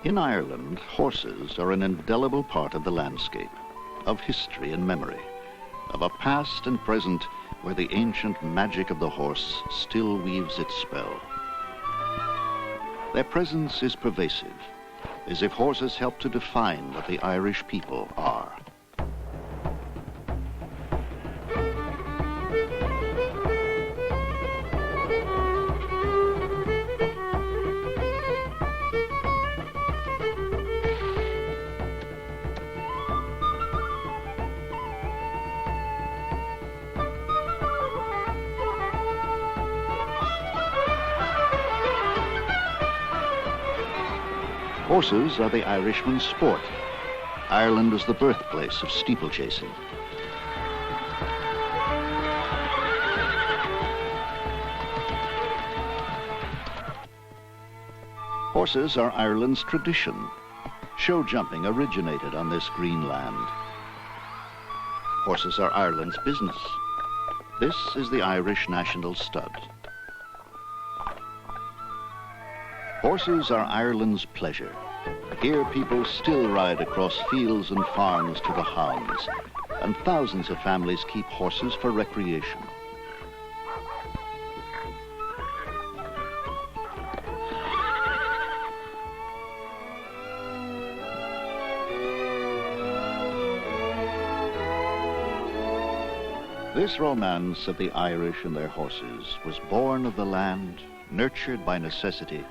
In Ireland, horses are an indelible part of the landscape, of history and memory, of a past and present where the ancient magic of the horse still weaves its spell. Their presence is pervasive, as if horses help to define what the Irish people are. Horses are the Irishman's sport. Ireland is the birthplace of steeplechasing. Horses are Ireland's tradition. Show jumping originated on this green land. Horses are Ireland's business. This is the Irish National Stud. Horses are Ireland's pleasure. Here people still ride across fields and farms to the hounds, and thousands of families keep horses for recreation. This romance of the Irish and their horses was born of the land, nurtured by necessity,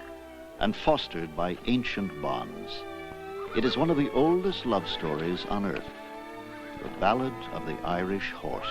and fostered by ancient bonds. It is one of the oldest love stories on earth, the Ballad of the Irish Horse.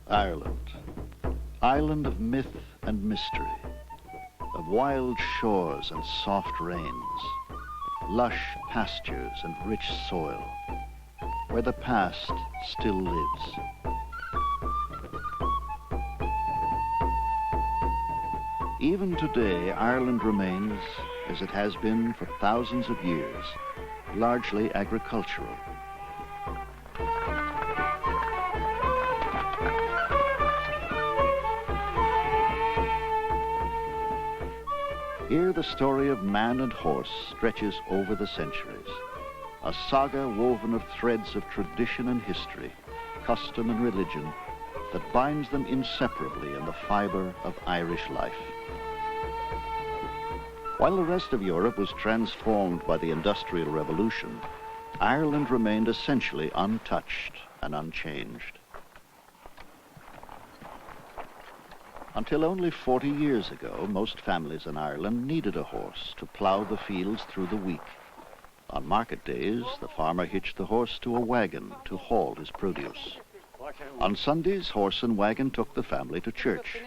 Ireland, island of myth and mystery, of wild shores and soft rains, lush pastures and rich soil, where the past still lives. Even today, Ireland remains, as it has been for thousands of years, largely agricultural. Here the story of man and horse stretches over the centuries, a saga woven of threads of tradition and history, custom and religion, that binds them inseparably in the fiber of Irish life. While the rest of Europe was transformed by the Industrial Revolution, Ireland remained essentially untouched and unchanged. Until only 40 years ago, most families in Ireland needed a horse to plow the fields through the week. On market days, the farmer hitched the horse to a wagon to haul his produce. On Sundays, horse and wagon took the family to church.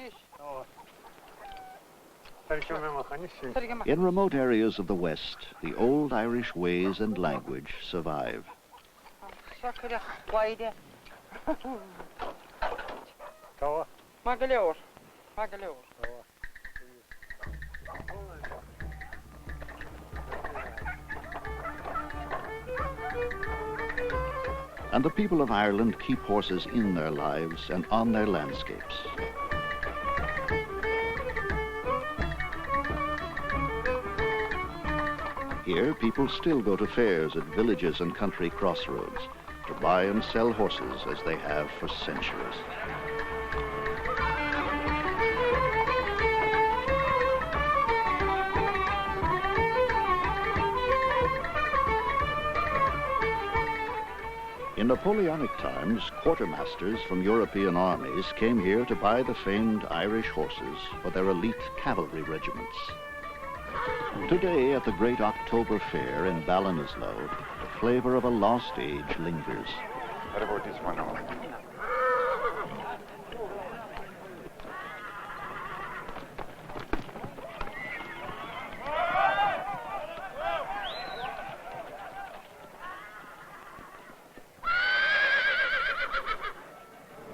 In remote areas of the West, the old Irish ways and language survive. And the people of Ireland keep horses in their lives and on their landscapes. Here, people still go to fairs at villages and country crossroads to buy and sell horses as they have for centuries. In Napoleonic times, quartermasters from European armies came here to buy the famed Irish horses for their elite cavalry regiments. Today, at the great October Fair in Ballinasloe, flavor of a lost age lingers. What about this one now?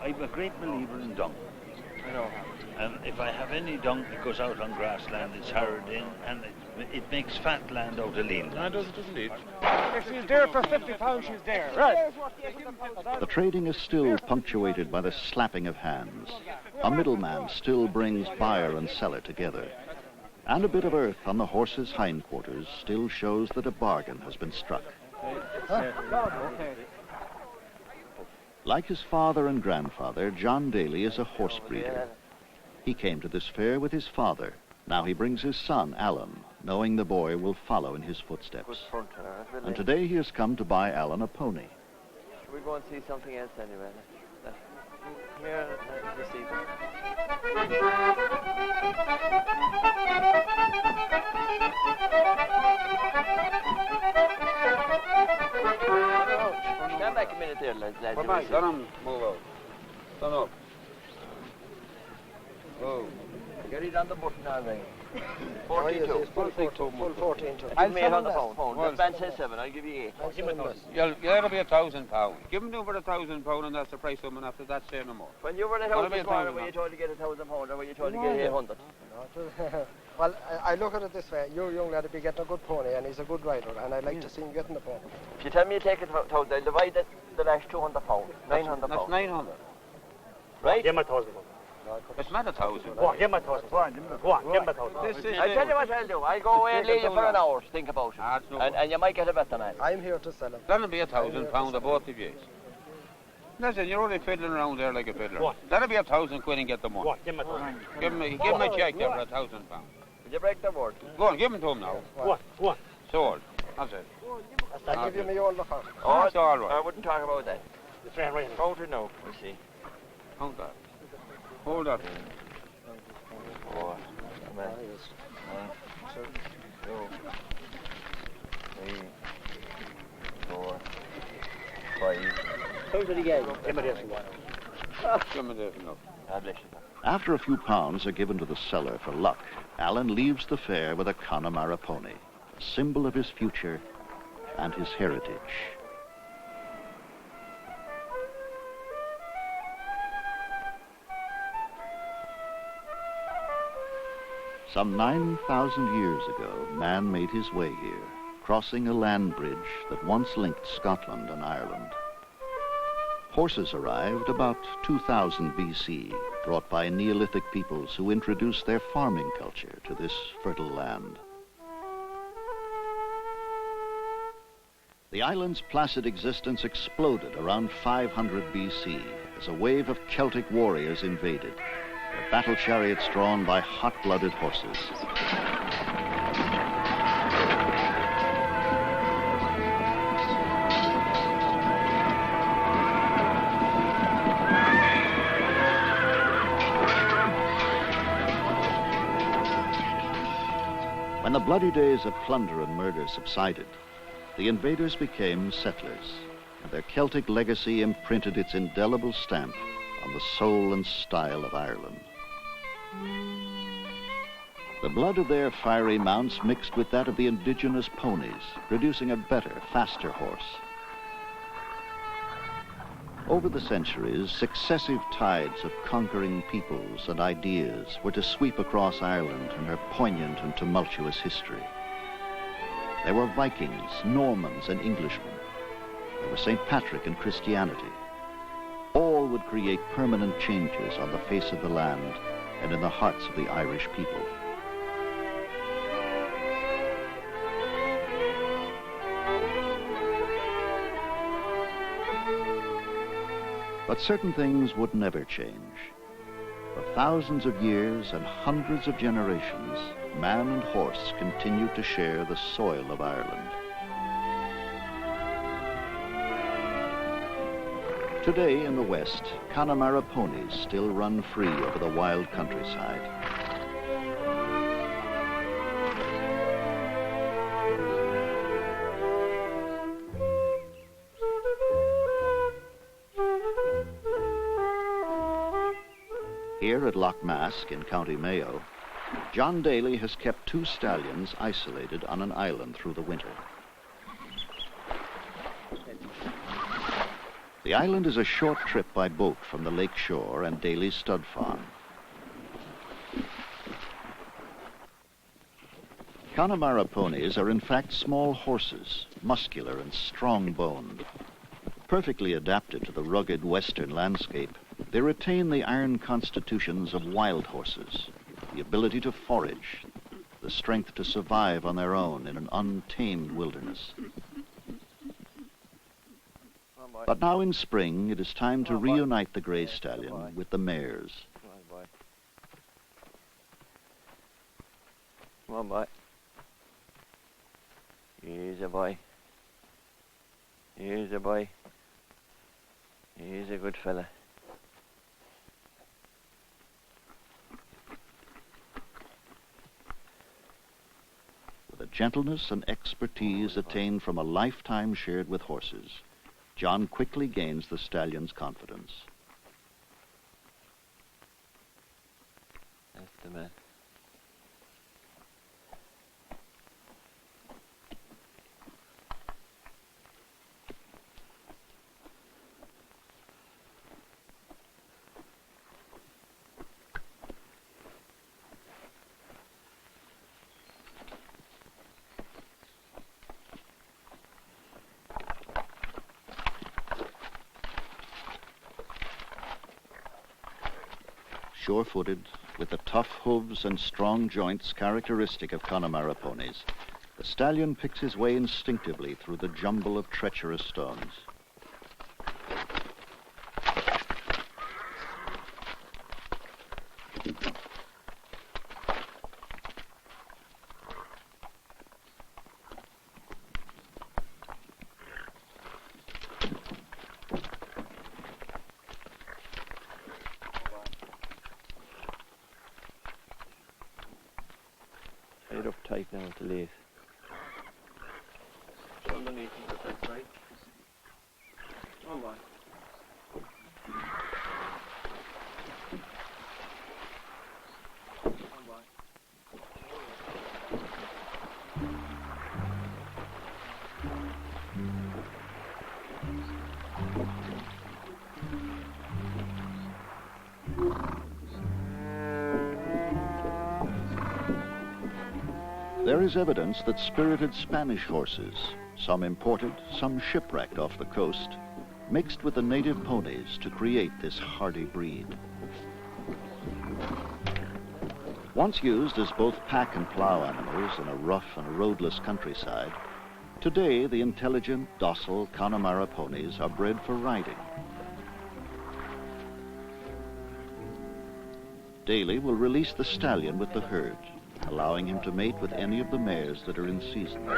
I'm a great believer in dung. And if I have any dung, it goes out on grassland, it's harrowed in, and it makes fat land out of lean land. Does it? If she's there for 50 pounds, she's there. Right. The trading is still punctuated by the slapping of hands. A middleman still brings buyer and seller together. And a bit of earth on the horse's hindquarters still shows that a bargain has been struck. Like his father and grandfather, John Daly is a horse breeder. He came to this fair with his father. Now he brings his son, Alan, knowing the boy will follow in his footsteps. And today he has come to buy Alan a pony. We'll go and see something else anyway. Here, this evening. Stand back a minute there, lads. Let him move out. Stand up. Oh. Get it on the button now, then. 42. Full 14. I'll give me 800 pounds. That man says 7, I'll give you 8. It'll be £1,000. Give him over £1,000 and that's the price of him, and after that, say no more. When you were at home this morning, were you told to get £1,000 or were you told to get 800? Well, I look at it this way. Your young lad will be getting a good pony, and he's a good rider, and I'd like to see him getting the pony. If you tell me you take it out, I'll divide the last £200, £900. That's 900. Right? Give him £1,000. It's not 1,000. Go on, give him £1,000. Go on, give him £1,000. I'll tell you what I'll do. I'll go away and leave you for an hour to think about it. And you might get a better man. I'm here to sell him. That'll be £1,000 of both of you. Listen, you're only fiddling around there like a fiddler. What? That'll be £1,000 quid and get the money. Go on, give him £1,000. Give him a check there for £1,000. Will you break the word? Go on, give him to him now. Go on. Sold. That's it. I'll give you my old locker. Oh, That's all right. I wouldn't talk about that. It's right. Count it now, we'll see. Count that. Hold that. 4, 1, 2, 3, 4, 5. Count it again. Give him this one. Give me this now. God bless you. After a few pounds are given to the seller for luck, Alan leaves the fair with a Connemara pony, a symbol of his future and his heritage. Some 9,000 years ago, man made his way here, crossing a land bridge that once linked Scotland and Ireland. Horses arrived about 2000 BC, brought by Neolithic peoples who introduced their farming culture to this fertile land. The island's placid existence exploded around 500 BC as a wave of Celtic warriors invaded, their battle chariots drawn by hot-blooded horses. When the bloody days of plunder and murder subsided, the invaders became settlers, and their Celtic legacy imprinted its indelible stamp on the soul and style of Ireland. The blood of their fiery mounts mixed with that of the indigenous ponies, producing a better, faster horse. Over the centuries, successive tides of conquering peoples and ideas were to sweep across Ireland in her poignant and tumultuous history. There were Vikings, Normans, and Englishmen. There were St. Patrick and Christianity. All would create permanent changes on the face of the land and in the hearts of the Irish people. But certain things would never change. For thousands of years and hundreds of generations, man and horse continued to share the soil of Ireland. Today in the West, Connemara ponies still run free over the wild countryside. Here at Loch Mask in County Mayo, John Daly has kept 2 stallions isolated on an island through the winter. The island is a short trip by boat from the lake shore and Daly's stud farm. Connemara ponies are in fact small horses, muscular and strong-boned. Perfectly adapted to the rugged western landscape, they retain the iron constitutions of wild horses, the ability to forage, the strength to survive on their own in an untamed wilderness. But now in spring, it is time to reunite the grey stallion with the mares. Come on, boy. Come on, boy. Here's a boy. Here's a boy. He's a good fella. With a gentleness and expertise attained from a lifetime shared with horses, John quickly gains the stallion's confidence. That's the man. Sure-footed, with the tough hooves and strong joints characteristic of Connemara ponies, the stallion picks his way instinctively through the jumble of treacherous stones. Tied up tight now with the lace. Underneath the fence, right? Oh my. There is evidence that spirited Spanish horses, some imported, some shipwrecked off the coast, mixed with the native ponies to create this hardy breed. Once used as both pack and plow animals in a rough and roadless countryside, today the intelligent, docile Connemara ponies are bred for riding. Daly will release the stallion with the herd, allowing him to mate with any of the mares that are in season.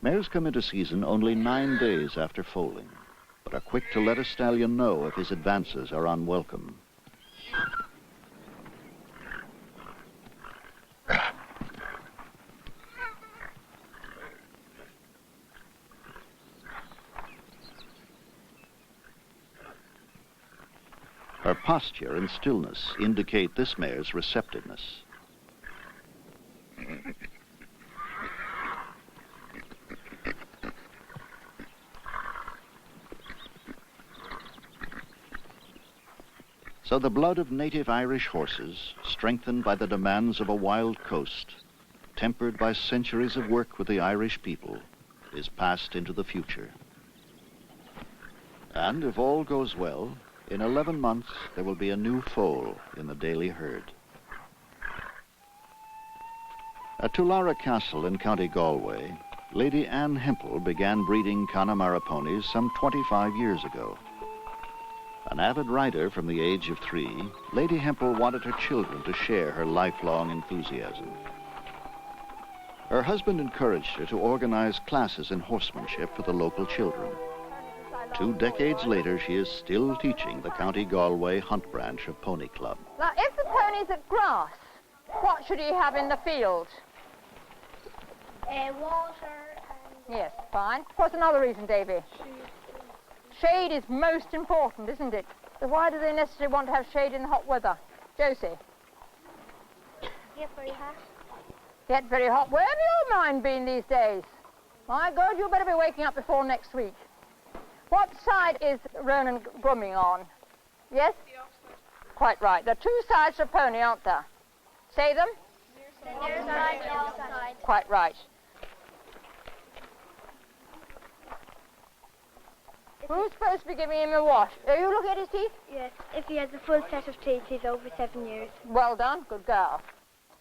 Mares come into season only 9 days after foaling, but are quick to let a stallion know if his advances are unwelcome. Her posture and stillness indicate this mare's receptiveness. So the blood of native Irish horses, strengthened by the demands of a wild coast, tempered by centuries of work with the Irish people, is passed into the future. And if all goes well, in 11 months there will be a new foal in the Daly herd. At Tullara Castle in County Galway, Lady Anne Hempel began breeding Connemara ponies some 25 years ago. An avid rider from the age of 3, Lady Hempel wanted her children to share her lifelong enthusiasm. Her husband encouraged her to organize classes in horsemanship for the local children. 2 decades later, she is still teaching the County Galway Hunt branch of Pony Club. Now, if the pony's at grass, what should he have in the field? Water and... Yes, fine. What's another reason, Davy? Shade is most important, isn't it? So why do they necessarily want to have shade in the hot weather? Josie? Get very hot. Get very hot. Where have your mind been these days? My God, you better be waking up before next week. What side is Ronan grumming on? Yes? Quite right. There are 2 sides to a pony, aren't there? Say them? Near side, off side. Quite right. Who's supposed to be giving him a wash? Are you looking at his teeth? Yes, if he has a full set of teeth, he's over 7 years. Well done. Good girl.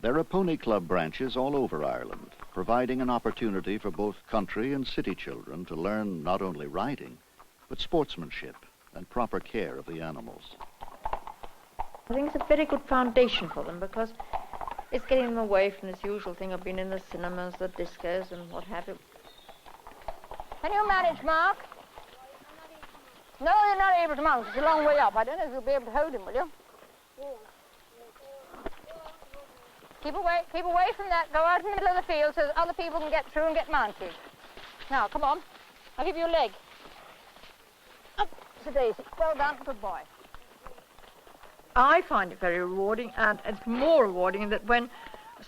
There are Pony Club branches all over Ireland, providing an opportunity for both country and city children to learn not only riding, but sportsmanship and proper care of the animals. I think it's a very good foundation for them because it's getting them away from this usual thing of being in the cinemas, the discos and what have you. Can you manage, Mark? No, you're not able to mount. It's a long way up. I don't know if you'll be able to hold him, will you? Keep away from that. Go out in the middle of the field so that other people can get through and get mounted. Now, come on. I'll give you a leg. Up to Daisy. Well done. Good boy. I find it very rewarding, and it's more rewarding that when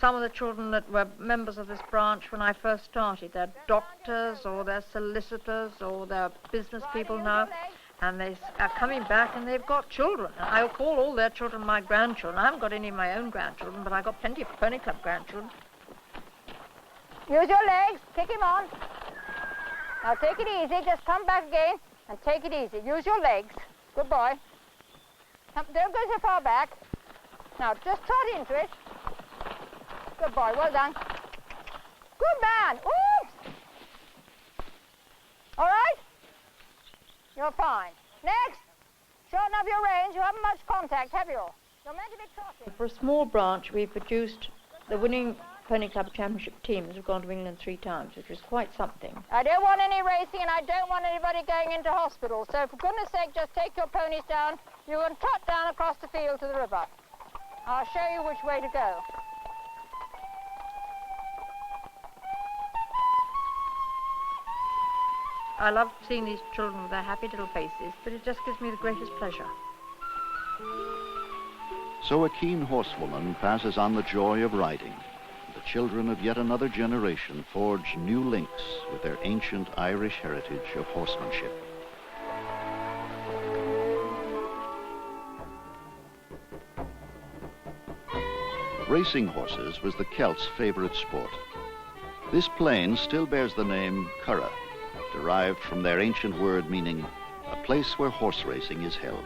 some of the children that were members of this branch when I first started, they're doctors or they're solicitors or they're business people now, and they are coming back and they've got children. I call all their children my grandchildren. I haven't got any of my own grandchildren, but I've got plenty of Pony Club grandchildren. Use your legs. Kick him on. Now take it easy. Just come back again and take it easy. Use your legs. Good boy. Don't go so far back. Now just trot into it. Good boy. Well done. Good man. Oops. All right? You're fine. Next. Shorten up your range. You haven't much contact, have you? You're meant to be trotting. For a small branch, we produced the winning Pony Club Championship teams. We've gone to England 3 times, which was quite something. I don't want any racing and I don't want anybody going into hospital. So for goodness sake, just take your ponies down. You can trot down across the field to the river. I'll show you which way to go. I love seeing these children with their happy little faces, but it just gives me the greatest pleasure. So a keen horsewoman passes on the joy of riding. The children of yet another generation forge new links with their ancient Irish heritage of horsemanship. Racing horses was the Celts' favorite sport. This plain still bears the name Curragh, derived from their ancient word meaning a place where horse racing is held.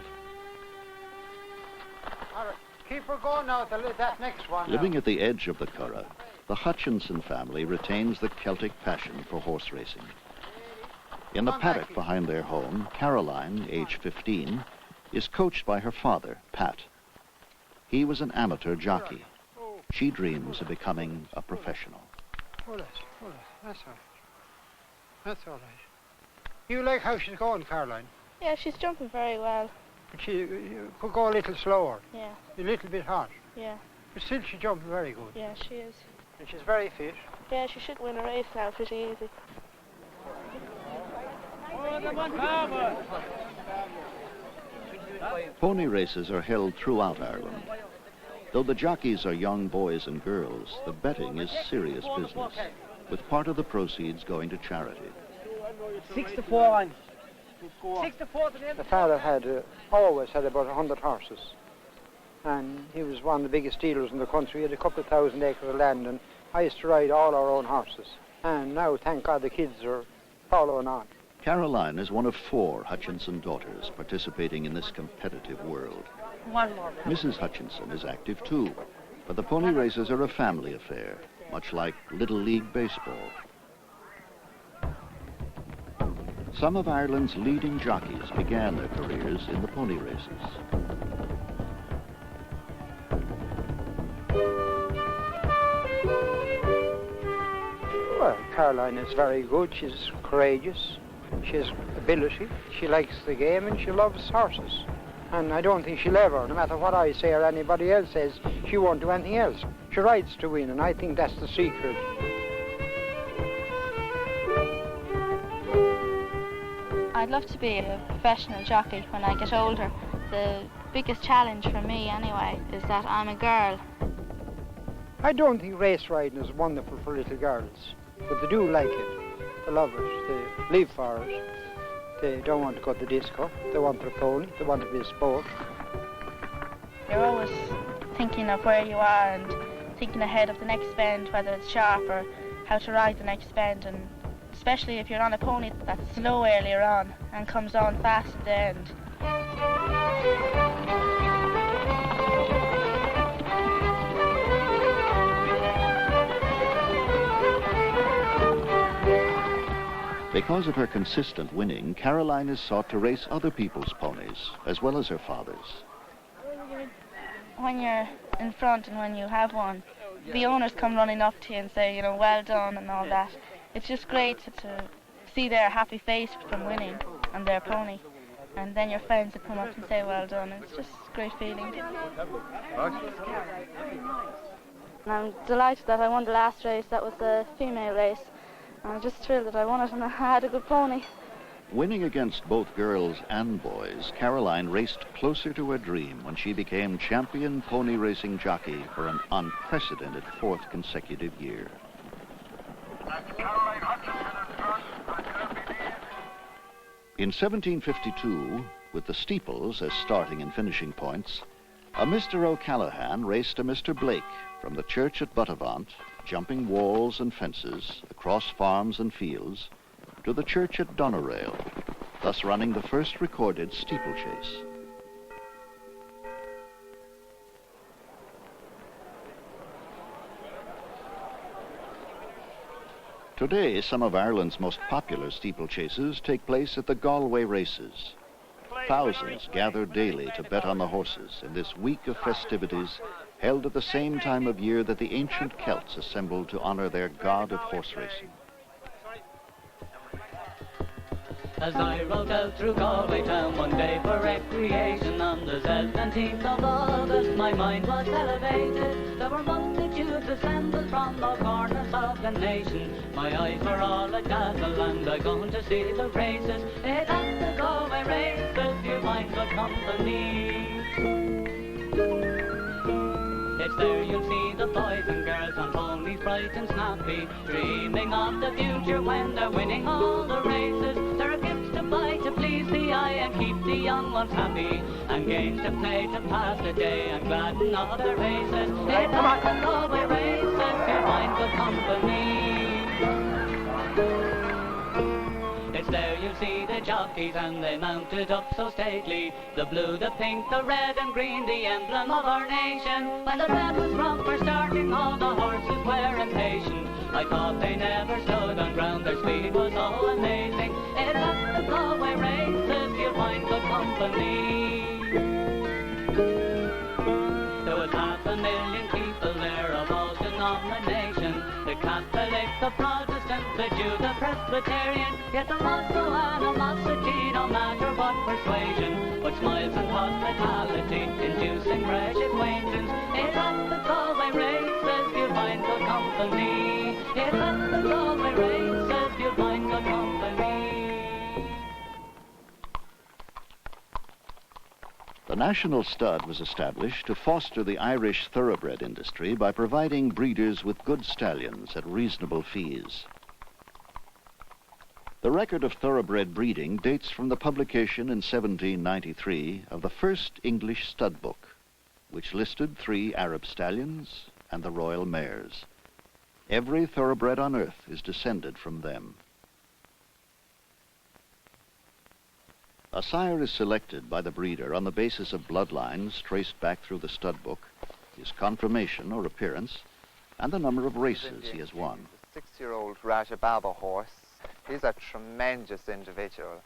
All right, keep her going now till that next one. Living at the edge of the Curragh, the Hutchinson family retains the Celtic passion for horse racing. In the paddock behind their home, Caroline, age 15, is coached by her father, Pat. He was an amateur jockey. She dreams of becoming a professional. Hold it. That's all right. That's all right. You like how she's going, Caroline? Yeah, she's jumping very well. But she could go a little slower. Yeah. A little bit hard. Yeah. But still she's jumping very good. Yeah, she is. And she's very fit. Yeah, she should win a race now pretty easy. Pony races are held throughout Ireland. Though the jockeys are young boys and girls, the betting is serious business, with part of the proceeds going to charity. 6 to 4 on. 6 to 4 to the end. The father had always had about 100 horses. And he was one of the biggest dealers in the country. He had a couple of 1,000 acres of land, and I used to ride all our own horses. And now, thank God, the kids are following on. Caroline is one of 4 Hutchinson daughters participating in this competitive world. One more. Mrs. Hutchinson is active too, but the pony races are a family affair, much like Little League Baseball. Some of Ireland's leading jockeys began their careers in the pony races. Well, Caroline is very good. She's courageous. She has ability. She likes the game and she loves horses. And I don't think she'll ever, no matter what I say or anybody else says, she won't do anything else. She rides to win, and I think that's the secret. I'd love to be a professional jockey when I get older. The biggest challenge for me, anyway, is that I'm a girl. I don't think race riding is wonderful for little girls, but they do like it. They love it. They live for it. They don't want to go to the disco. They want their pony. They want to be a sport. You're always thinking of where you are and thinking ahead of the next bend, whether it's sharp or how to ride the next bend, and especially if you're on a pony that's slow earlier on and comes on fast at the end. Because of her consistent winning, Caroline is sought to race other people's ponies, as well as her father's. When you're in front and when you have one, the owners come running up to you and say, you know, well done and all that. It's just great to see their happy face from winning and their pony. And then your friends will come up and say well done. It's just a great feeling. And I'm delighted that I won the last race. That was the female race. I'm just thrilled that I won it and I had a good pony. Winning against both girls and boys, Caroline raced closer to her dream when she became champion pony racing jockey for an unprecedented 4th consecutive year. In 1752, with the steeples as starting and finishing points, a Mr. O'Callaghan raced a Mr. Blake from the church at Buttevant, jumping walls and fences, across farms and fields, to the church at Doneraile, thus running the first recorded steeplechase. Today, some of Ireland's most popular steeplechases take place at the Galway races. Thousands gather daily to bet on the horses in this week of festivities held at the same time of year that the ancient Celts assembled to honor their god of horse racing. As I rode out through Galway town one day for recreation on the 17th of August, my mind was elevated. There were multitudes assembled from all corners of the nation. My eyes were all a dazzle and I going to see the races. It's at the Galway races, you mind good company. It's there you'll see the boys and girls on ponies bright and snappy, dreaming of the future when they're winning all the races. There are gifts to buy to please the eye and keep the young ones happy, and games to play to pass the day and gladden all the races. It's at the Galway races, you'll find good company. It's there you'll see the jockeys and they mounted up so stately. The blue, the pink, the red and green, the emblem of our nation. When the bell was rung for starting, all the horses were impatient. I thought they never stood on ground, their speed was all amazing. It's at the Galway races, you'll find good company. There was 500,000 people there of all denominations. The Catholic, the Protestant, the Jew, the Presbyterian. Yet there was no animosity, no matter what persuasion, but smiles and hospitality, inducing fresh acquaintance. It's at the Galway races, you'll find good company. It's at the Galway races, you'll find good company. The National Stud was established to foster the Irish thoroughbred industry by providing breeders with good stallions at reasonable fees. The record of thoroughbred breeding dates from the publication in 1793 of the first English stud book, which listed 3 Arab stallions and the royal mares. Every thoroughbred on earth is descended from them. A sire is selected by the breeder on the basis of bloodlines traced back through the stud book, his conformation or appearance, and the number of races he has won. 6-year-old Raja Baba horse. He's a tremendous individual.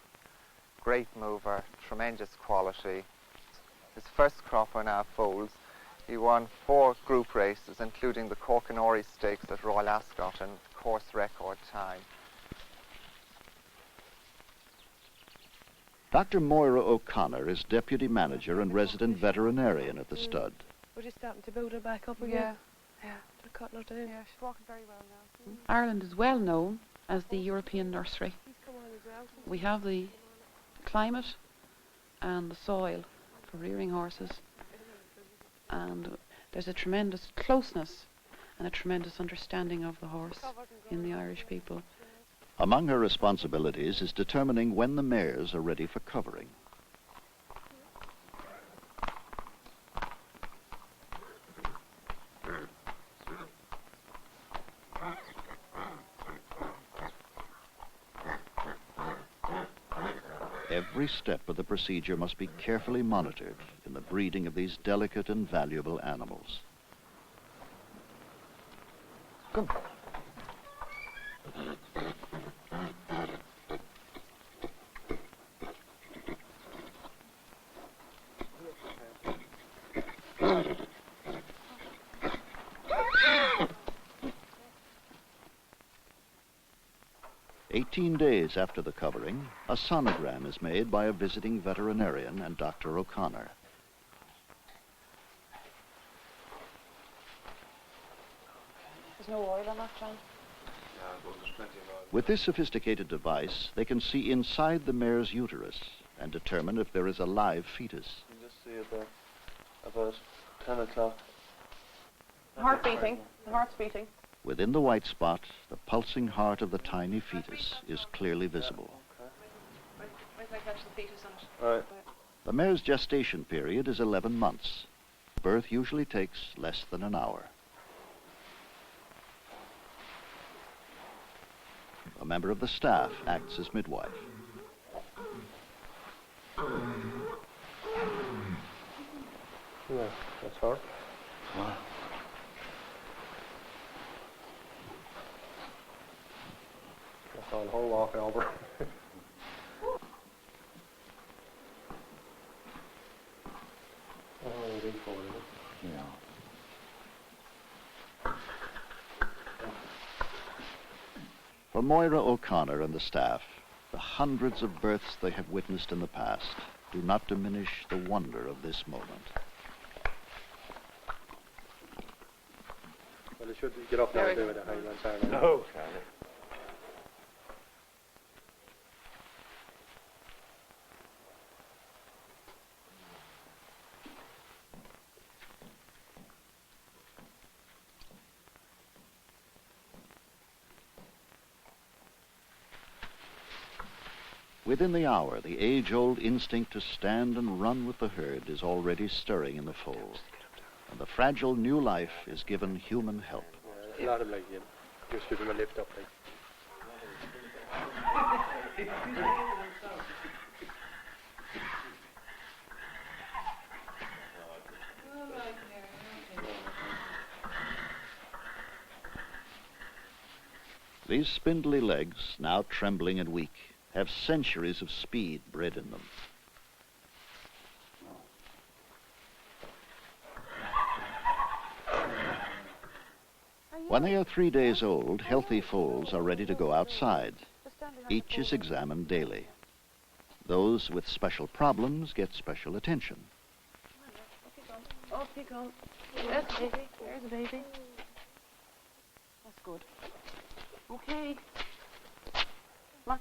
Great mover, tremendous quality. His first crop on our foals, he won 4 group races, including the Corkinori Stakes at Royal Ascot in course record time. Dr. Moira O'Connor is deputy manager and resident veterinarian at the stud. We're just starting to build her back up again. Yeah. They're cutting her down. Yeah, she's walking very well now. Ireland is well known as the European nursery. We have the climate and the soil for rearing horses, and there's a tremendous closeness and a tremendous understanding of the horse in the Irish people. Among her responsibilities is determining when the mares are ready for covering. Every step of the procedure must be carefully monitored in the breeding of these delicate and valuable animals. Come. Days after the covering, a sonogram is made by a visiting veterinarian and Dr. O'Connor. There's no oil on that, John? With this sophisticated device, they can see inside the mare's uterus and determine if there is a live fetus. You can just see it there, about 10 o'clock. The heart beating. The heart's beating. Within the white spot, the pulsing heart of the tiny fetus is clearly visible. Wait till I catch the fetus on it. All right. The mare's gestation period is 11 months. Birth usually takes less than an hour. A member of the staff acts as midwife. Yeah, that's her. Wow. That's on her walking over. Yeah. For Moira O'Connor and the staff, the hundreds of births they have witnessed in the past do not diminish the wonder of this moment. Well, they should get up now and do it. No. Within the hour, the age-old instinct to stand and run with the herd is already stirring in the foal, and the fragile new life is given human help. A lot of like you just give them a lift up like. These spindly legs, now trembling and weak, have centuries of speed bred in them. When they are 3 days old, healthy foals are ready to go outside. Each is examined daily. Those with special problems get special attention. Off you go. There's a baby. There's a baby. That's good. Okay. Come on.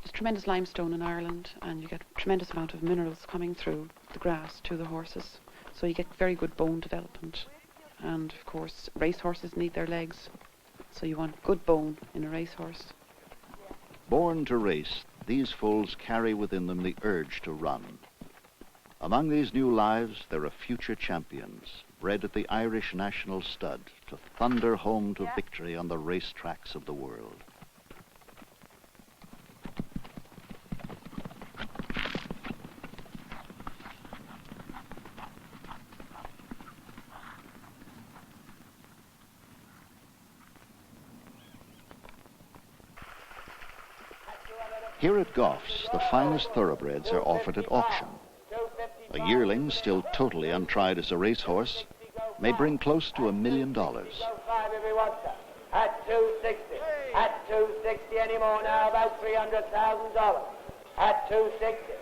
There's tremendous limestone in Ireland, and you get a tremendous amount of minerals coming through the grass to the horses. So you get very good bone development. And of course, racehorses need their legs. So you want good bone in a racehorse. Born to race, these foals carry within them the urge to run. Among these new lives, there are future champions, bred at the Irish National Stud to thunder home to victory on the racetracks of the world. Here at Goff's, the finest thoroughbreds are offered at auction. A yearling, still totally untried as a racehorse, may bring close to $1 million. At 260. At 260 anymore now, about $300,000. At 260.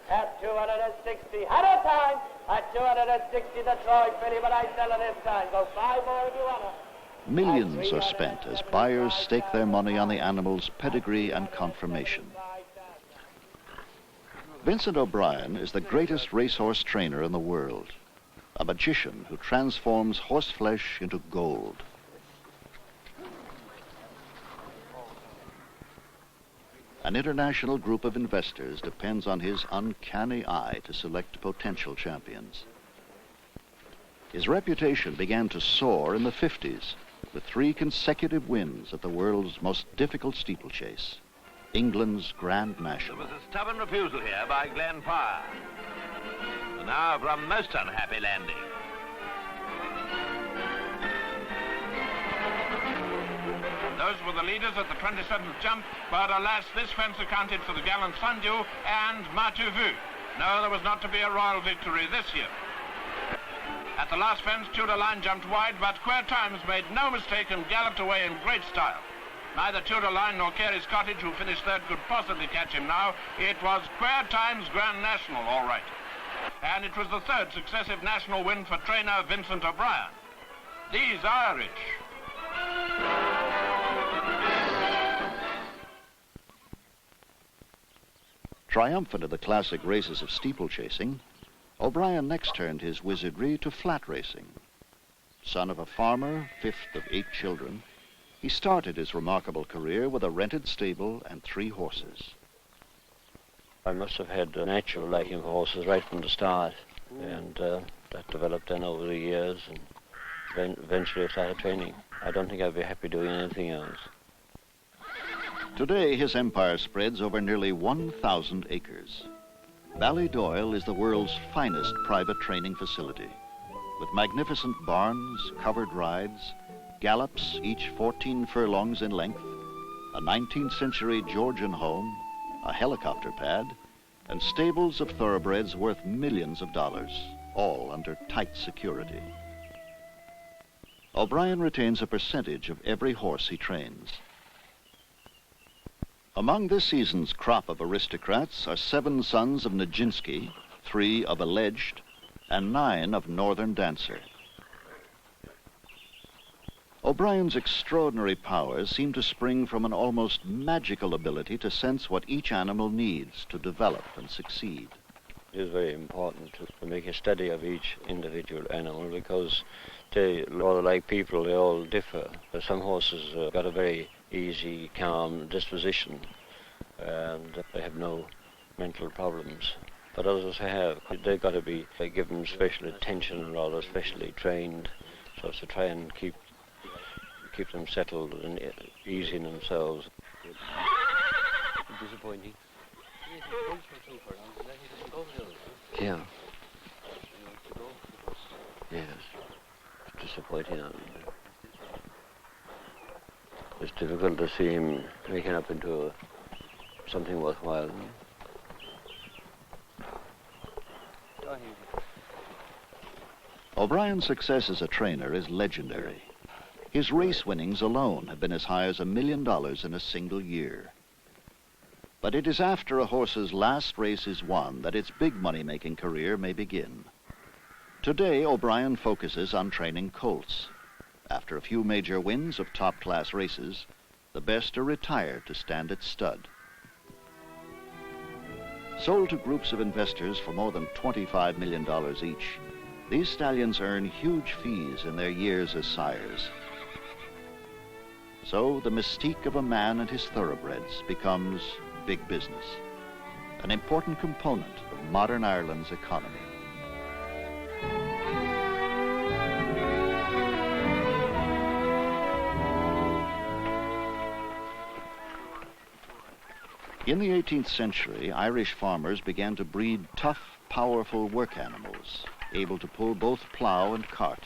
At 260. At a time. At 260 the Troy filly, but I sell it this time. Go 5 more if you want to. Millions are spent as buyers stake their money on the animal's pedigree and conformation. Vincent O'Brien is the greatest racehorse trainer in the world, a magician who transforms horse flesh into gold. An international group of investors depends on his uncanny eye to select potential champions. His reputation began to soar in the 50s with 3 consecutive wins at the world's most difficult steeplechase, England's Grand National. There was a stubborn refusal here by Glenn Pryor. And now for a most unhappy landing. Those were the leaders at the 27th jump, but alas, this fence accounted for the gallant Sandu and Matu Vu. No, there was not to be a royal victory this year. At the last fence, Tudor Line jumped wide, but Queer Times made no mistake and galloped away in great style. Neither Tudor Line nor Carey's Cottage, who finished third, could possibly catch him now. It was Queer Times Grand National, all right. And it was the 3rd successive national win for trainer Vincent O'Brien. These are Irish. Triumphant of the classic races of steeplechasing, O'Brien next turned his wizardry to flat racing. Son of a farmer, 5th of 8 children, he started his remarkable career with a rented stable and 3 horses. I must have had a natural liking for horses right from the start, and that developed then over the years, and eventually I started training. I don't think I'd be happy doing anything else. Today, his empire spreads over nearly 1,000 acres. Ballydoyle is the world's finest private training facility, with magnificent barns, covered rides, gallops each 14 furlongs in length, a 19th century Georgian home, a helicopter pad, and stables of thoroughbreds worth millions of dollars, all under tight security. O'Brien retains a percentage of every horse he trains. Among this season's crop of aristocrats are 7 sons of Nijinsky, 3 of Alleged, and 9 of Northern Dancer. O'Brien's extraordinary powers seem to spring from an almost magical ability to sense what each animal needs to develop and succeed. It is very important to make a study of each individual animal, because they, rather like people, they all differ. Some horses got a very easy, calm disposition, and they have no mental problems. But others they've got to be given special attention and rather specially trained, so as to try and keep them settled and easy in themselves. Disappointing. Yeah. Yes. It's disappointing. It's difficult to see him making up into something worthwhile. O'Brien's success as a trainer is legendary. His race winnings alone have been as high as $1 million in a single year. But it is after a horse's last race is won that its big money-making career may begin. Today, O'Brien focuses on training colts. After a few major wins of top-class races, the best are retired to stand at stud. Sold to groups of investors for more than $25 million each, these stallions earn huge fees in their years as sires. So the mystique of a man and his thoroughbreds becomes big business, an important component of modern Ireland's economy. In the 18th century, Irish farmers began to breed tough, powerful work animals, able to pull both plow and cart.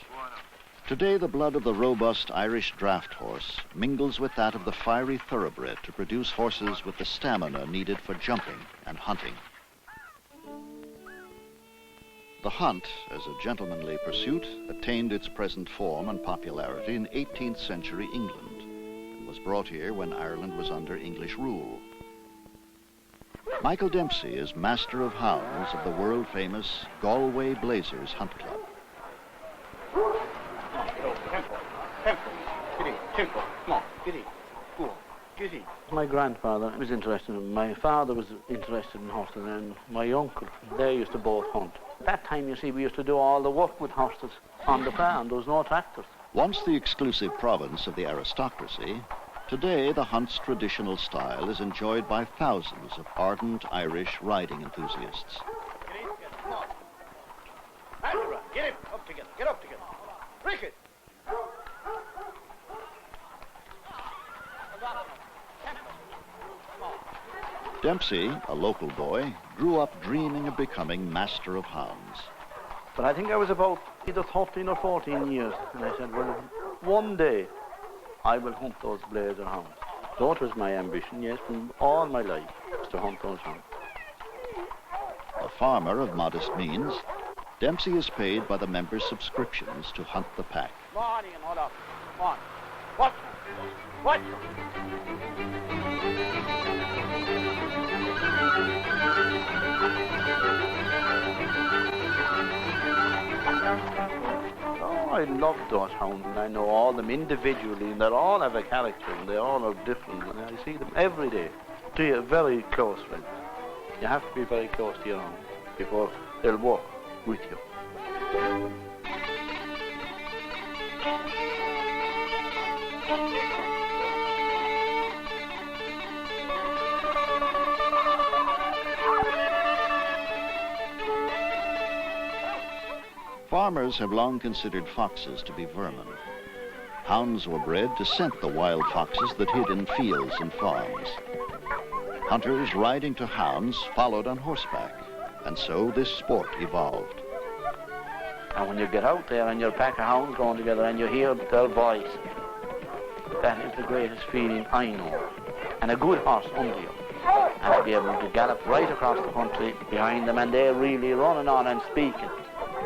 Today, the blood of the robust Irish draft horse mingles with that of the fiery thoroughbred to produce horses with the stamina needed for jumping and hunting. The hunt, as a gentlemanly pursuit, attained its present form and popularity in 18th century England and was brought here when Ireland was under English rule. Michael Dempsey is master of hounds of the world-famous Galway Blazers Hunt Club. My grandfather was interested in, my father was interested in horses, and my uncle, they used to both hunt. At that time, you see, we used to do all the work with horses on the farm. There was no tractors. Once the exclusive province of the aristocracy, today the hunt's traditional style is enjoyed by thousands of ardent Irish riding enthusiasts. Get him! Up together! Get up together! Break it! Dempsey, a local boy, grew up dreaming of becoming master of hounds. But I think I was about either 13 or 14 years, and I said, well, one day I will hunt those blazer hounds. That was my ambition, yes, from all my life, was to hunt those hounds. A farmer of modest means, Dempsey is paid by the members' subscriptions to hunt the pack. Come on, Ian, hold up. Come on. What? What? Oh, I love those hounds, and I know all them individually, and they all have a character, and they all are different, and I see them every day. They're very close friends. You have to be very close to your hound before they'll walk with you. Farmers have long considered foxes to be vermin. Hounds were bred to scent the wild foxes that hid in fields and farms. Hunters riding to hounds followed on horseback, and so this sport evolved. And when you get out there and your pack of hounds going together and you hear their voice, that is the greatest feeling I know. And a good horse under you. And to be able to gallop right across the country behind them, and they're really running on and speaking.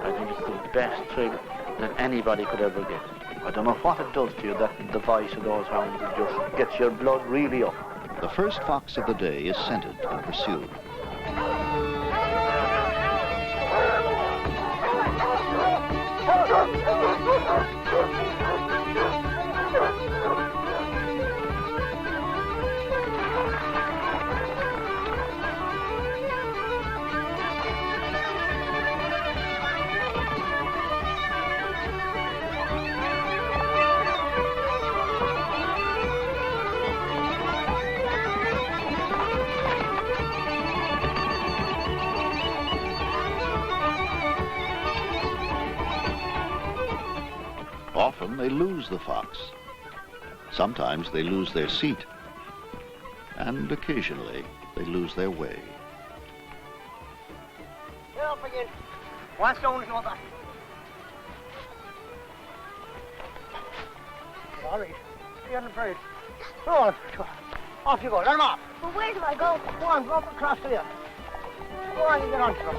I think it's the best thrill that anybody could ever get. I don't know what it does to you, that the voice of those hounds, it just gets your blood really up. The first fox of the day is scented and pursued. Often they lose the fox. Sometimes they lose their seat. And occasionally they lose their way. Get up again. One stone is not that. All right. Be on the bird. Go on. Off you go. Let him off. Well, where do I go? Go on, go up across here. Go on, you get on to them.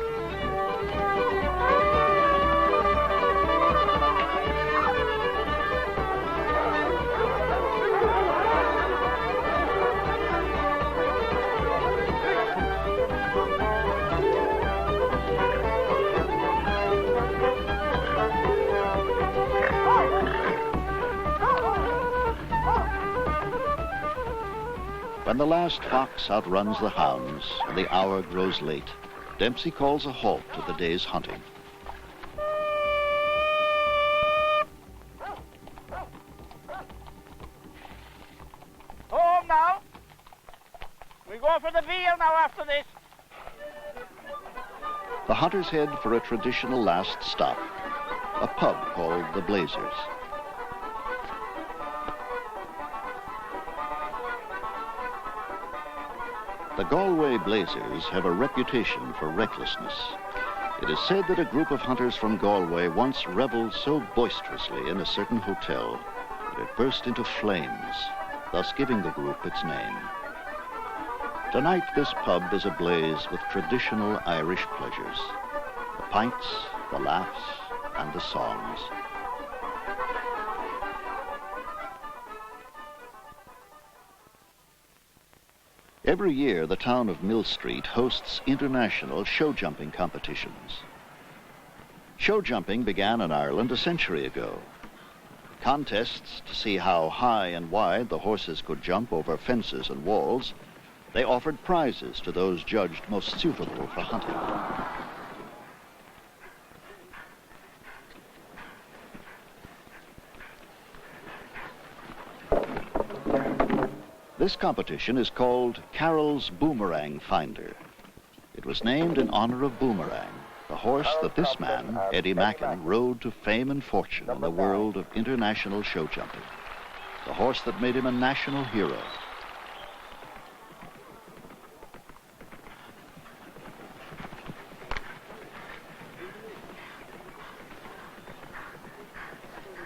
When the last fox outruns the hounds and the hour grows late, Dempsey calls a halt to the day's hunting. Home now. We go for the veal now after this. The hunters head for a traditional last stop, a pub called the Blazers. The Galway Blazers have a reputation for recklessness. It is said that a group of hunters from Galway once reveled so boisterously in a certain hotel that it burst into flames, thus giving the group its name. Tonight, this pub is ablaze with traditional Irish pleasures: the pints, the laughs, and the songs. Every year, the town of Mill Street hosts international show jumping competitions. Show jumping began in Ireland a century ago. Contests to see how high and wide the horses could jump over fences and walls. They offered prizes to those judged most suitable for hunting. This competition is called Carroll's Boomerang Finder. It was named in honor of Boomerang, the horse that this man, Eddie Mackin, rode to fame and fortune in the world of international show jumping. The horse that made him a national hero.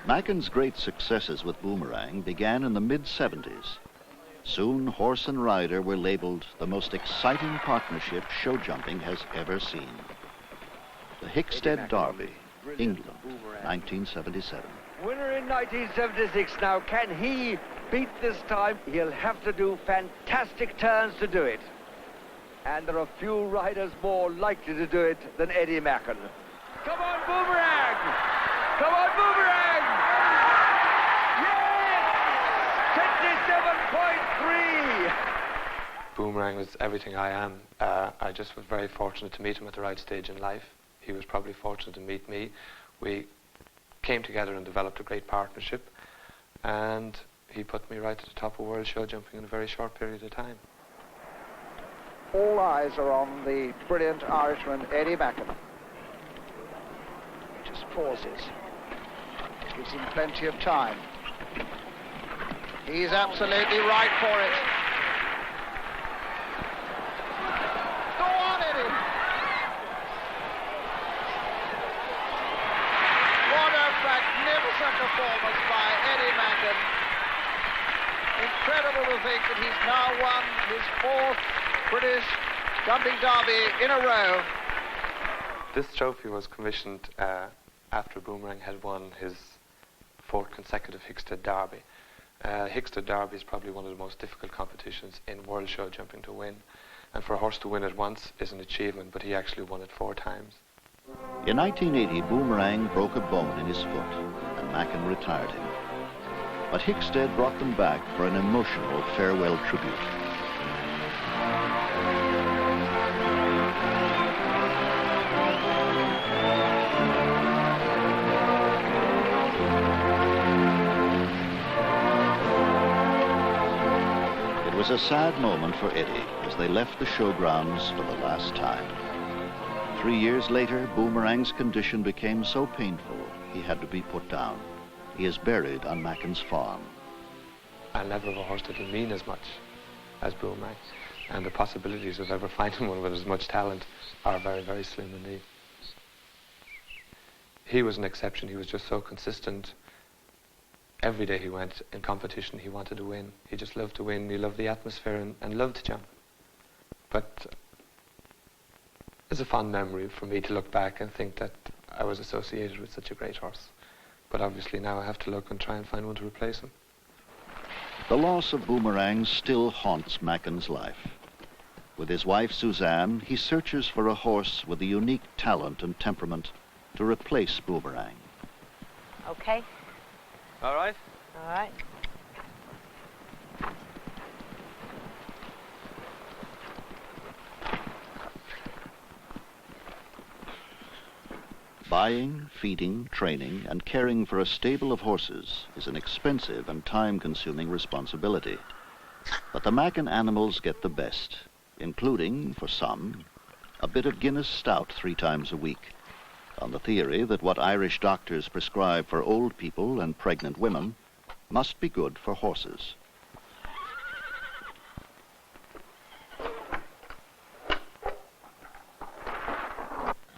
Mackin's great successes with Boomerang began in the mid-70s. Soon, horse and rider were labeled the most exciting partnership show jumping has ever seen. The Hickstead Derby, England, 1977. Winner in 1976 now. Can he beat this time? He'll have to do fantastic turns to do it. And there are few riders more likely to do it than Eddie Mackin. Come on, Boomerang! Come on, Boomerang! Yes! 57.3! Boomerang was everything I am. I just was very fortunate to meet him at the right stage in life. He was probably fortunate to meet me. We came together and developed a great partnership, and he put me right to the top of world show jumping in a very short period of time. All eyes are on the brilliant Irishman, Eddie Mackin. Just pauses. Gives him plenty of time. He's absolutely right for it. Go on, Eddie. What a magnificent performance by Eddie Mackin. Incredible to think that he's now won his fourth British jumping derby in a row. This trophy was commissioned after Boomerang had won his fourth consecutive Hickstead Derby. Hickstead Derby is probably one of the most difficult competitions in world show jumping to win. And for a horse to win it once is an achievement, but he actually won it 4 times. In 1980, Boomerang broke a bone in his foot, and Mackin retired him. But Hickstead brought them back for an emotional farewell tribute. It was a sad moment for Eddie as they left the showgrounds for the last time. 3 years later, Boomerang's condition became so painful he had to be put down. He is buried on Mackin's farm. I'll never have a horse that will mean as much as Boomerang, and the possibilities of ever finding one with as much talent are very, very slim indeed. He was an exception. He was just so consistent. Every day he went in competition, he wanted to win. He just loved to win. He loved the atmosphere and loved to jump. But it's a fond memory for me to look back and think that I was associated with such a great horse. But obviously now I have to look and try and find one to replace him. The loss of Boomerang still haunts Mackin's life. With his wife Suzanne, he searches for a horse with a unique talent and temperament to replace Boomerang. Okay. All right. All right. Buying, feeding, training, and caring for a stable of horses is an expensive and time-consuming responsibility. But the Mackin animals get the best, including, for some, a bit of Guinness stout 3 times a week, on the theory that what Irish doctors prescribe for old people and pregnant women must be good for horses.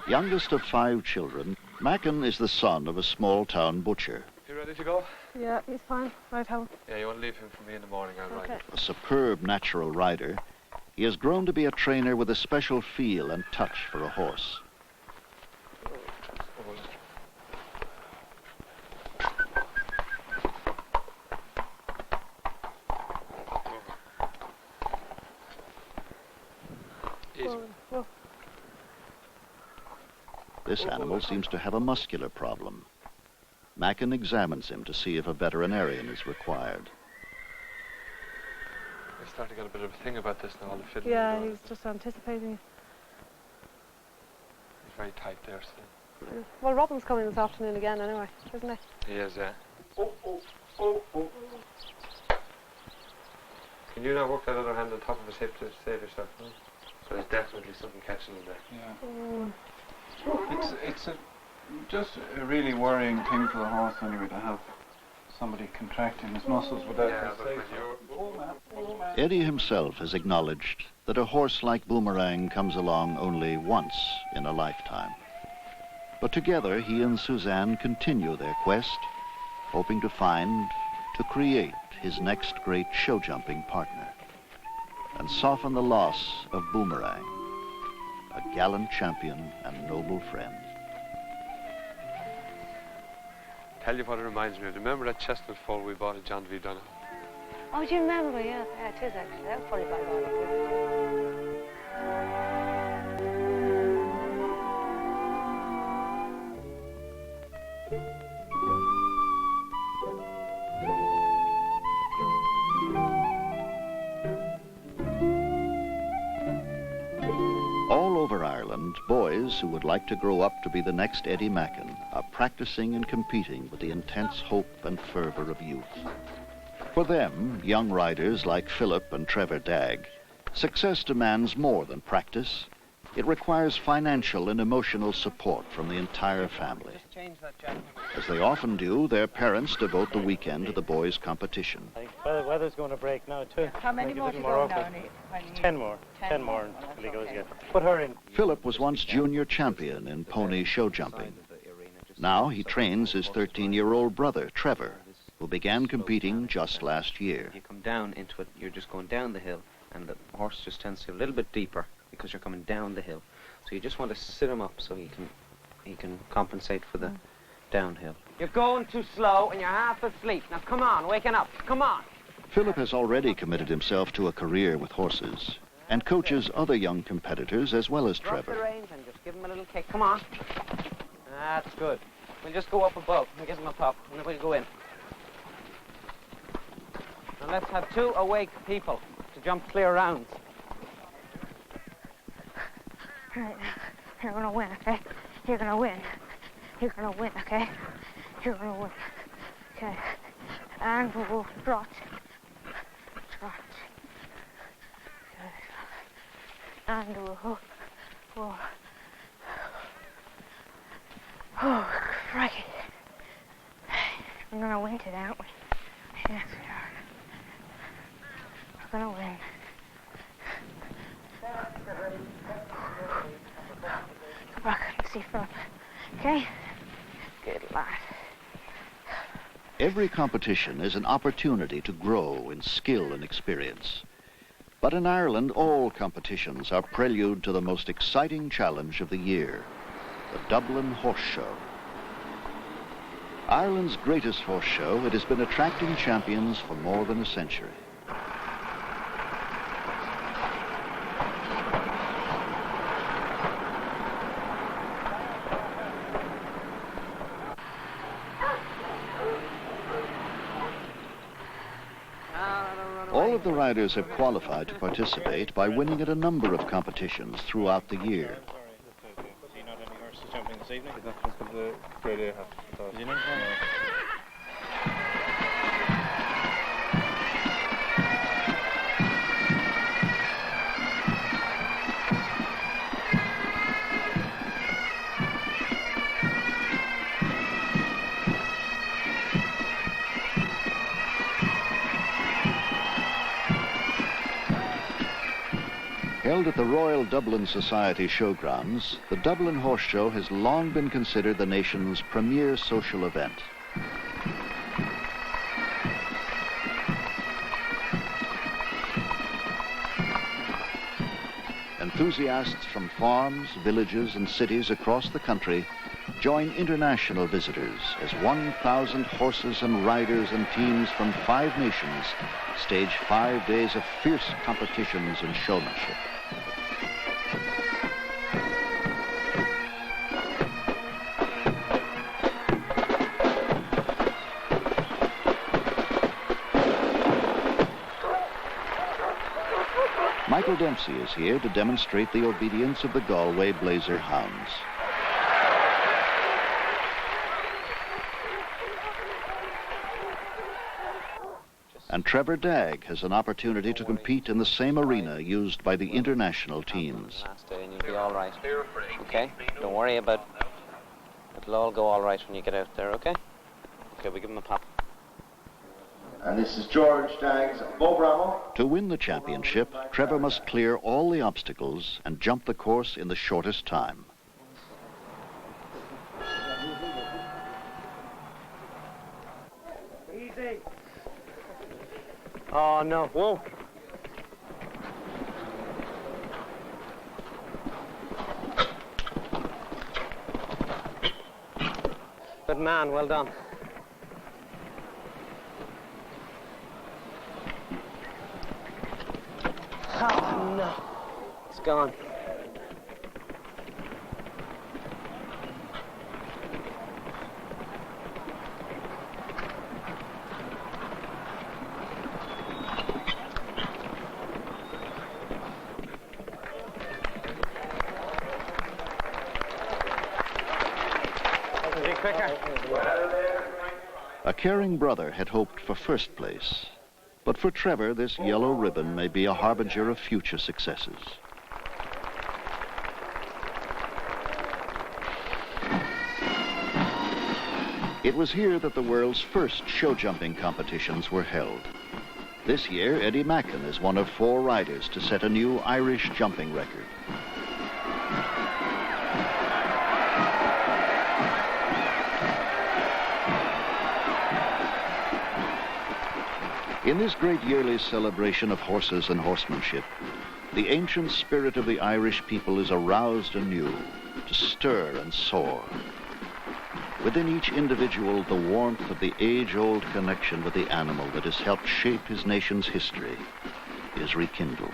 Youngest of 5 children, Mackin is the son of a small-town butcher. You ready to go? Yeah, he's fine. Right home. Yeah, you want to leave him for me in the morning, I'll ride him. A superb natural rider, he has grown to be a trainer with a special feel and touch for a horse. This animal seems to have a muscular problem. Mackin examines him to see if a veterinarian is required. I start to get a bit of a thing about this now, all the fiddling. Yeah, he's just anticipating. He's very tight there still. Well, Robin's coming this afternoon again anyway, isn't he? He is, yeah. Can you now work that other hand on top of his hip to save yourself? No? So there's definitely something catching in there. Yeah. It's just a really worrying thing for the horse anyway to have somebody contracting his muscles without Eddie himself has acknowledged that a horse like Boomerang comes along only once in a lifetime. But together he and Suzanne continue their quest, hoping to find, to create his next great show-jumping partner and soften the loss of Boomerang, a gallant champion and noble friend. Tell you what it reminds me of. Remember that chestnut foal we bought at John V. Donoghue? Oh, do you remember? Yeah, it is actually. That was probably about all All over Ireland, boys who would like to grow up to be the next Eddie Mackin are practicing and competing with the intense hope and fervor of youth. For them, young riders like Philip and Trevor Dagg, success demands more than practice. It requires financial and emotional support from the entire family. As they often do, their parents devote the weekend to the boys' competition. Well, the weather's going to break now, too. How many more to go now? 10 more. 10 more until he goes again. Put her in. Philip was once junior champion in pony show jumping. Now he trains his 13-year-old brother, Trevor, who began competing just last year. You come down into it, you're just going down the hill, and the horse just tends to go a little bit deeper because you're coming down the hill. So you just want to sit him up so he can compensate for the downhill. You're going too slow and you're half asleep. Now come on, waking up. Come on. Philip has already committed himself to a career with horses and coaches other young competitors as well as Drop the Trevor. reins and just give him a little kick. Come on. That's good. We'll just go up above and give him a pop, and then we'll go in. Now let's have 2 awake people to jump clear rounds. All right, you're gonna win, okay? You're gonna win. You're gonna win, okay? You're gonna win. Okay. And we'll trot. Trot. Okay. And we'll... Oh, crikey. We're gonna win today, aren't we? Yes, we are. We're gonna win. Go back and see Philip. Okay? Good lad. Every competition is an opportunity to grow in skill and experience. But in Ireland, all competitions are prelude to the most exciting challenge of the year, the Dublin Horse Show. Ireland's greatest horse show, it has been attracting champions for more than a century. All of the riders have qualified to participate by winning at a number of competitions throughout the year. See not any horses jumping this evening? That's what the Friday have. Is he not? Held at the Royal Dublin Society Showgrounds, the Dublin Horse Show has long been considered the nation's premier social event. Enthusiasts from farms, villages, and cities across the country join international visitors as 1,000 horses and riders and teams from 5 nations stage 5 days of fierce competitions and showmanship. Michael Dempsey is here to demonstrate the obedience of the Galway Blazer hounds. And Trevor Dagg has an opportunity to compete in the same arena used by the international teams. Last day and you'll be all right. Okay? Don't worry about it. It'll all go all right when you get out there, okay? Okay, we give him a pop. And this is George Dagg's Beau Bravo. To win the championship, Trevor must clear all the obstacles and jump the course in the shortest time. Easy. Oh, no. Whoa. Good man, well done. Oh, no. It's gone. A caring brother had hoped for first place, but for Trevor, this yellow ribbon may be a harbinger of future successes. It was here that the world's first show jumping competitions were held. This year, Eddie Mackin is one of 4 riders to set a new Irish jumping record. In this great yearly celebration of horses and horsemanship, the ancient spirit of the Irish people is aroused anew to stir and soar. Within each individual, the warmth of the age-old connection with the animal that has helped shape his nation's history is rekindled.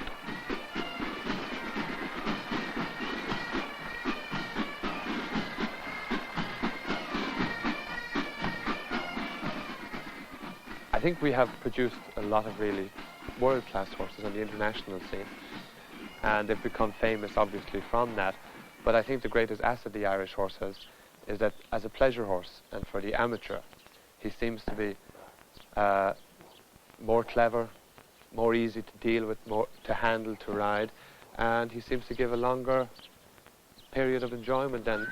I think we have produced a lot of really world-class horses on the international scene, and they've become famous obviously from that. But I think the greatest asset the Irish horse has is that as a pleasure horse and for the amateur, he seems to be more clever, more easy to deal with, more to handle, to ride, and he seems to give a longer period of enjoyment than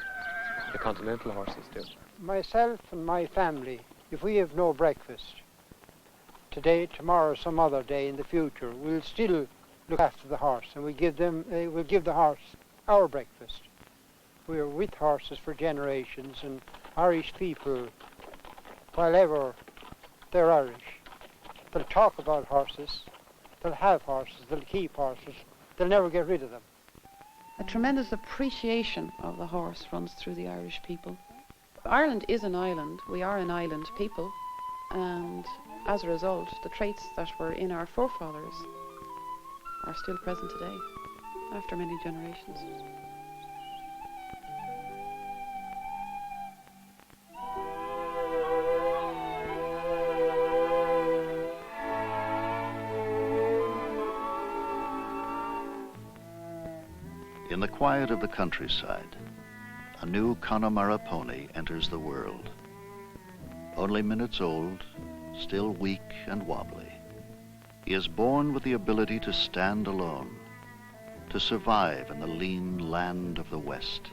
the continental horses do. Myself and my family, if we have no breakfast, today, tomorrow, some other day in the future, we'll still look after the horse, and we'll give the horse our breakfast. We're with horses for generations, and Irish people, while ever they're Irish, they'll talk about horses, they'll have horses, they'll keep horses, they'll never get rid of them. A tremendous appreciation of the horse runs through the Irish people. Ireland is an island. We are an island people, and as a result, the traits that were in our forefathers are still present today, after many generations. In the quiet of the countryside, a new Connemara pony enters the world. Only minutes old, still weak and wobbly, he is born with the ability to stand alone, to survive in the lean land of the West.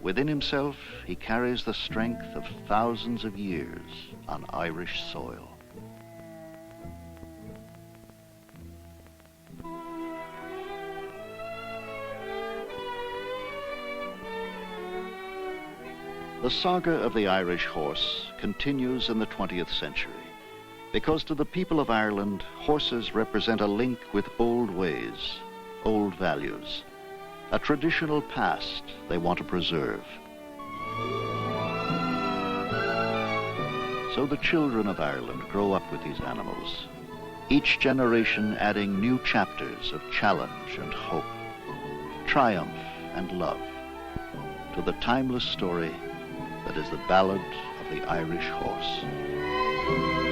Within himself, he carries the strength of thousands of years on Irish soil. The saga of the Irish horse continues in the 20th century because to the people of Ireland, horses represent a link with old ways, old values, a traditional past they want to preserve. So the children of Ireland grow up with these animals, each generation adding new chapters of challenge and hope, triumph and love, to the timeless story that is the Ballad of the Irish Horse.